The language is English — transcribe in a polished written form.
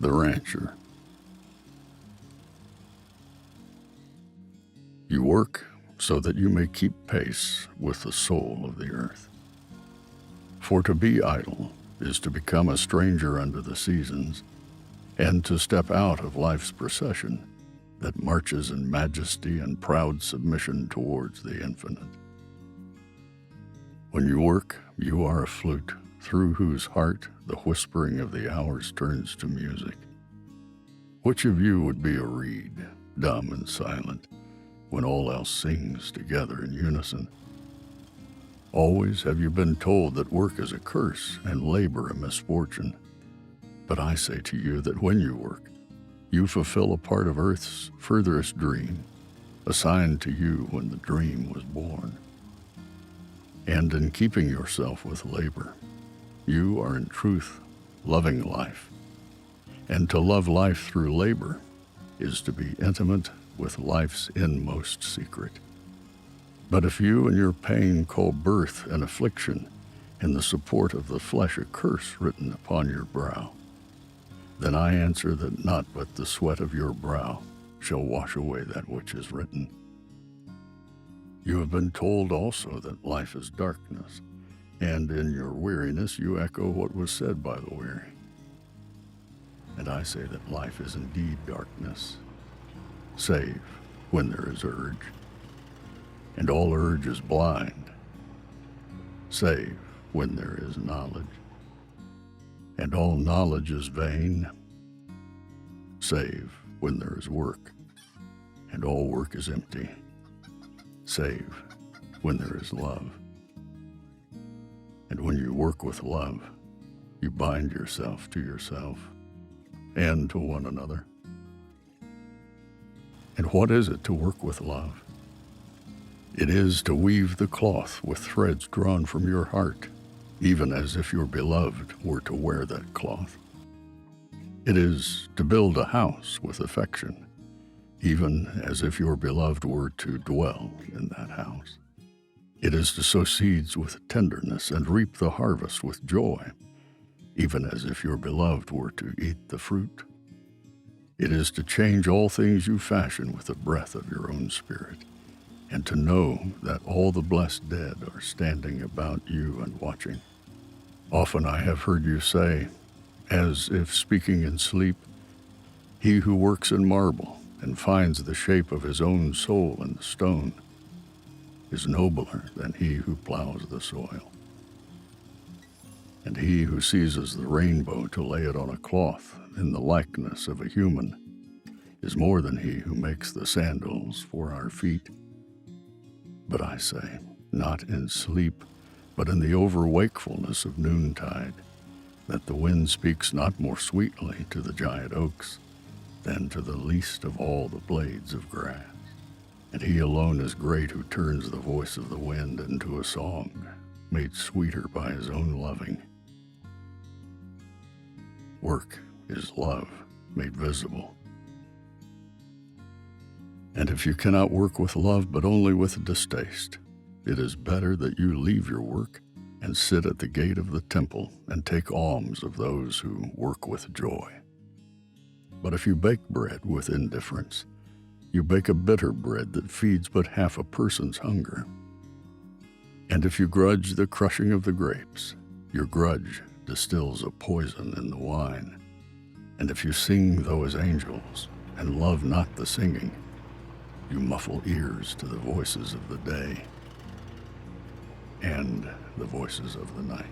the rancher. You work so that you may keep pace with the soul of the earth. For to be idle is to become a stranger under the seasons, and to step out of life's procession that marches in majesty and proud submission towards the infinite. When you work, you are a flute through whose heart the whispering of the hours turns to music. Which of you would be a reed, dumb and silent, when all else sings together in unison? Always have you been told that work is a curse and labor a misfortune. But I say to you that when you work, you fulfill a part of earth's furthest dream, assigned to you when the dream was born. And in keeping yourself with labor, you are in truth loving life. And to love life through labor is to be intimate with life's inmost secret. But if you in your pain call birth an affliction, and the support of the flesh a curse written upon your brow, then I answer that not but the sweat of your brow shall wash away that which is written. You have been told also that life is darkness, and in your weariness you echo what was said by the weary. And I say that life is indeed darkness, save when there is urge, and all urge is blind, save when there is knowledge, and all knowledge is vain, save when there is work, and all work is empty, save when there is love. And when you work with love, you bind yourself to yourself and to one another. And what is it to work with love? It is to weave the cloth with threads drawn from your heart, even as if your beloved were to wear that cloth. It is to build a house with affection, even as if your beloved were to dwell in that house. It is to sow seeds with tenderness and reap the harvest with joy, even as if your beloved were to eat the fruit. It is to change all things you fashion with the breath of your own spirit, and to know that all the blessed dead are standing about you and watching. Often I have heard you say, as if speaking in sleep, "He who works in marble and finds the shape of his own soul in the stone is nobler than he who plows the soil. And he who seizes the rainbow to lay it on a cloth in the likeness of a human is more than he who makes the sandals for our feet. But I say, not in sleep, but in the overwakefulness of noontide, that the wind speaks not more sweetly to the giant oaks than to the least of all the blades of grass. And he alone is great who turns the voice of the wind into a song, made sweeter by his own loving. Work is love made visible. And if you cannot work with love but only with distaste, it is better that you leave your work and sit at the gate of the temple and take alms of those who work with joy. But if you bake bread with indifference, you bake a bitter bread that feeds but half a person's hunger. And if you grudge the crushing of the grapes, your grudge distills a poison in the wine. And if you sing though as angels, and love not the singing, you muffle ears to the voices of the day and the voices of the night.